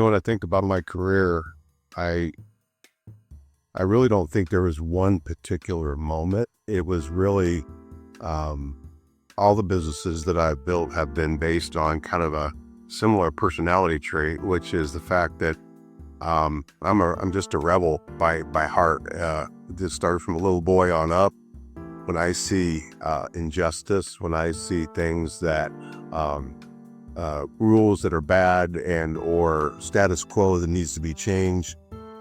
When I think about my career, I I really don't think there was one particular moment. It was really um, all the businesses that I've built have been based on kind of a similar personality trait, which is the fact that I'm just a rebel by heart. This started from a little boy on up. When I see injustice, when I see things that um, rules that are bad and or status quo that needs to be changed,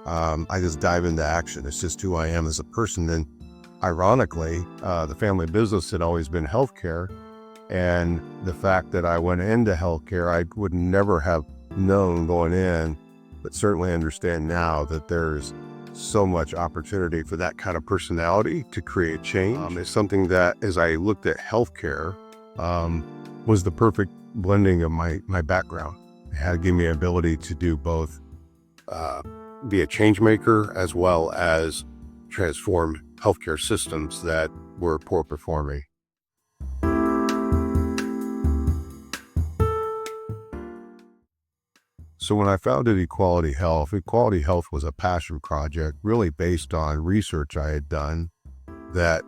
I just dive into action. It's just who I am as a person. And ironically, the family business had always been healthcare. And the fact that I went into healthcare, I would never have known going in, but certainly understand now that there's so much opportunity for that kind of personality to create change. It's something that, as I looked at healthcare, was the perfect blending of my background. It had given me the ability to do both, be a change maker as well as transform healthcare systems that were poor performing. So when I founded Equality Health was a passion project really based on research I had done that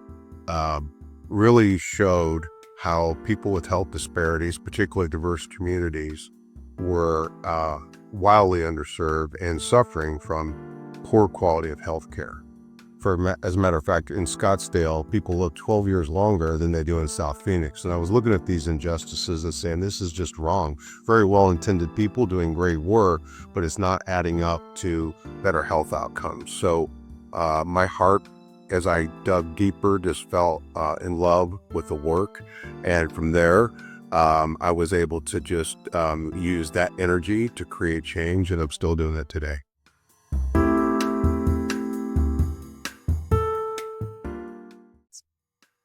really showed how people with health disparities, particularly diverse communities, were wildly underserved and suffering from poor quality of health care. As a matter of fact, in Scottsdale, people live 12 years longer than they do in South Phoenix. And I was looking at these injustices and saying, this is just wrong. Very well-intended people doing great work, but it's not adding up to better health outcomes. So my heart, as I dug deeper, just fell in love with the work. And from there, I was able to just use that energy to create change, and I'm still doing it today.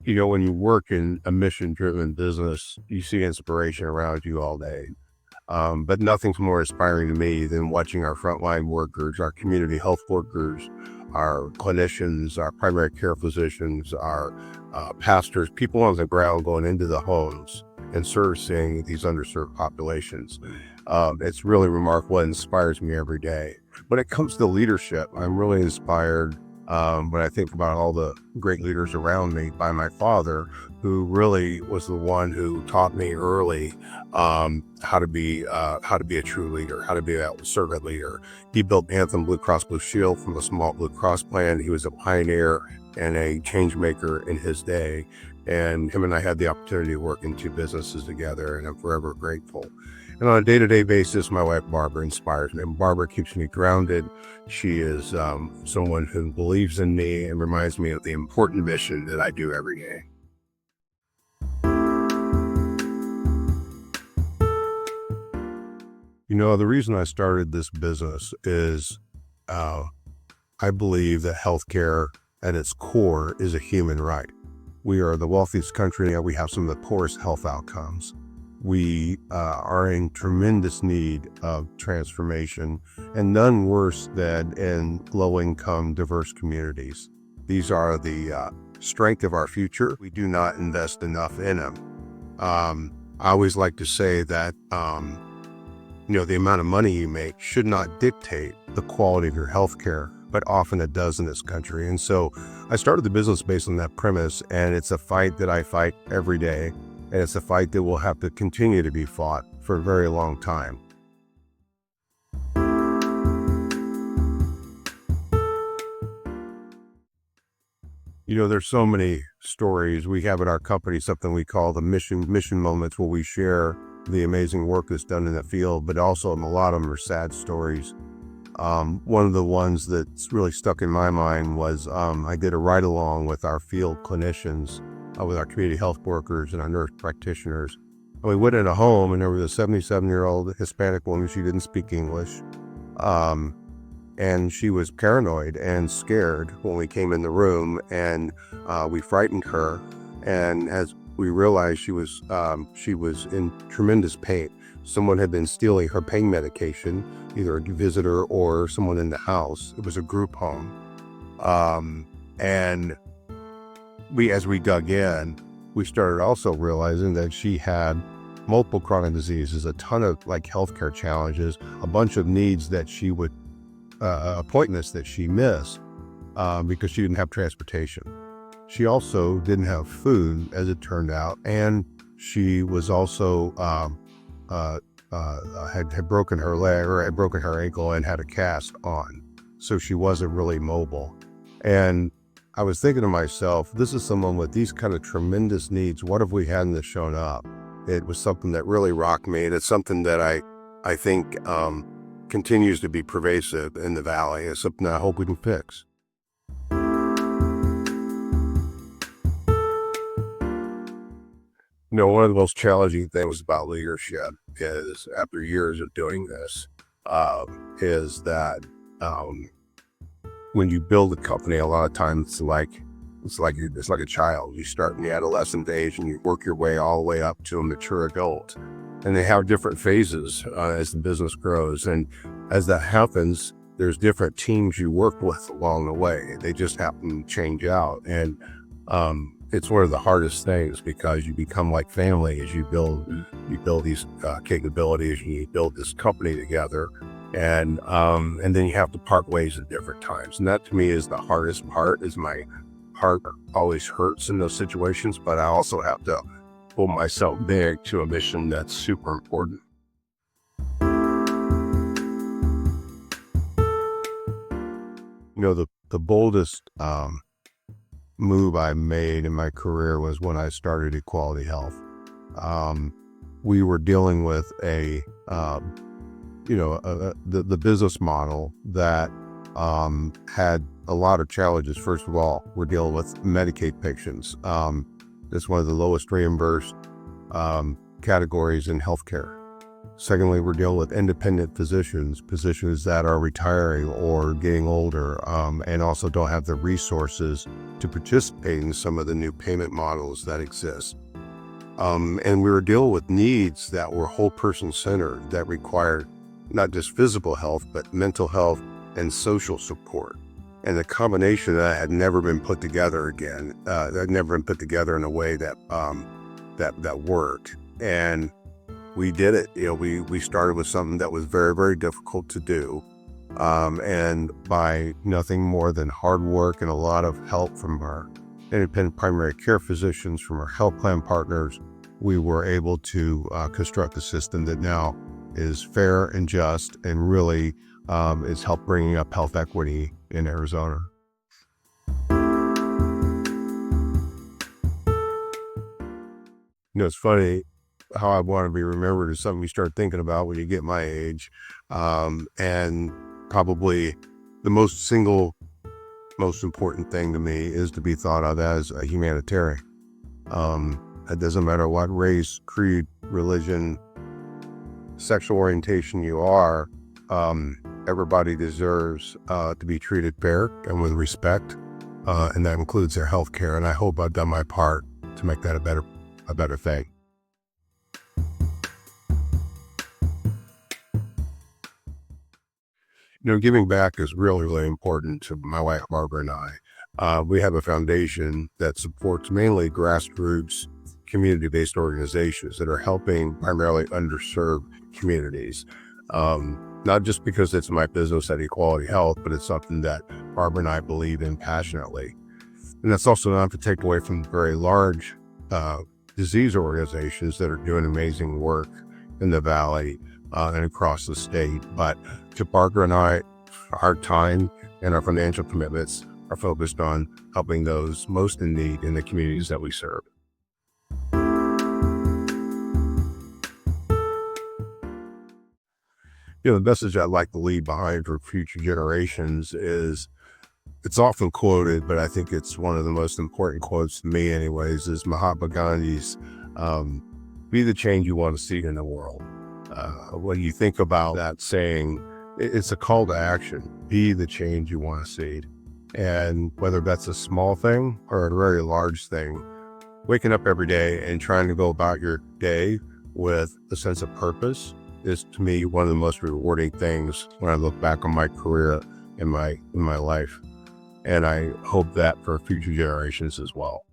When you work in a mission-driven business, you see inspiration around you all day. But nothing's more inspiring to me than watching our frontline workers, our community health workers, our clinicians, our primary care physicians, our pastors, people on the ground going into the homes and servicing these underserved populations. It's really remarkable. It inspires me every day. When it comes to leadership, I'm really inspired when I think about all the great leaders around me by my father, who really was the one who taught me early how to be a true leader, how to be a servant leader. He built Anthem Blue Cross Blue Shield from a small Blue Cross plan. He was a pioneer and a change maker in his day. And him and I had the opportunity to work in two businesses together, and I'm forever grateful. And on a day-to-day basis, my wife, Barbara, inspires me. And Barbara keeps me grounded. She is someone who believes in me and reminds me of the important mission that I do every day. The reason I started this business is I believe that healthcare at its core is a human right. We are the wealthiest country, and we have some of the poorest health outcomes. We are in tremendous need of transformation, and none worse than in low-income, diverse communities. These are the strength of our future. We do not invest enough in them. I always like to say that the amount of money you make should not dictate the quality of your health care, but often it does in this country. And so I started the business based on that premise, and it's a fight that I fight every day. And it's a fight that will have to continue to be fought for a very long time. There's so many stories we have in our company, something we call the mission moments, where we share the amazing work that's done in the field, but also a lot of them are sad stories. One of the ones that's really stuck in my mind was I did a ride along with our field clinicians, with our community health workers and our nurse practitioners. And we went in a home, and there was a 77-year-old Hispanic woman. She didn't speak English. And she was paranoid and scared when we came in the room, and we frightened her. And as we realized, she was in tremendous pain. Someone had been stealing her pain medication, either a visitor or someone in the house. It was a group home. And as we dug in, we started also realizing that she had multiple chronic diseases, a ton of like healthcare challenges, a bunch of needs that she would, appointments that she missed because she didn't have transportation. She also didn't have food, as it turned out, and she was also had broken her leg or had broken her ankle and had a cast on, so she wasn't really mobile. And I was thinking to myself, this is someone with these kind of tremendous needs. What if we hadn't have shown up? It was something that really rocked me, and it's something that I think continues to be pervasive in the Valley. It's something I hope we can fix. One of the most challenging things about leadership is, after years of doing this, is that when you build a company, a lot of times it's like a child. You start in the adolescent age and you work your way all the way up to a mature adult, and they have different phases as the business grows. And as that happens, there's different teams you work with along the way. They just happen to change out, and it's one of the hardest things because you become like family as you build these capabilities, and you build this company together, and then you have to part ways at different times. And that, to me, is the hardest part. Is my heart always hurts in those situations, but I also have to pull myself big to a mission that's super important. The boldest move I made in my career was when I started Equality Health. We were dealing with the business model that had a lot of challenges. First of all, we're dealing with Medicaid patients. It's one of the lowest reimbursed categories in healthcare. Secondly, we're dealing with independent physicians that are retiring or getting older, and also don't have the resources to participate in some of the new payment models that exist. And we were dealing with needs that were whole person centered, that required not just physical health, but mental health and social support. And the combination of that had never been put together again. Had never been put together in a way that worked. And we did it. We started with something that was very, very difficult to do. And by nothing more than hard work and a lot of help from our independent primary care physicians, from our health plan partners, we were able to construct a system that now is fair and just, and really is helped bringing up health equity in Arizona. It's funny how I want to be remembered is something you start thinking about when you get my age. And probably the most important thing to me is to be thought of as a humanitarian. It doesn't matter what race, creed, religion, sexual orientation you are. Everybody deserves to be treated fair and with respect, and that includes their health care. And I hope I've done my part to make that a better thing. Giving back is really, really important to my wife, Barbara, and I. We have a foundation that supports mainly grassroots, community-based organizations that are helping primarily underserved communities. Not just because it's my business at Equality Health, but it's something that Barbara and I believe in passionately. And that's also not to take away from very large disease organizations that are doing amazing work in the Valley and across the state. But to Barbara and I, our time and our financial commitments are focused on helping those most in need in the communities that we serve. The message I'd like to leave behind for future generations is, it's often quoted, but I think it's one of the most important quotes to me anyways, is Mahatma Gandhi's, be the change you want to see in the world. When you think about that saying, it's a call to action. Be the change you want to see. And whether that's a small thing or a very large thing, waking up every day and trying to go about your day with a sense of purpose is, to me, one of the most rewarding things when I look back on my career in my life. And I hope that for future generations as well.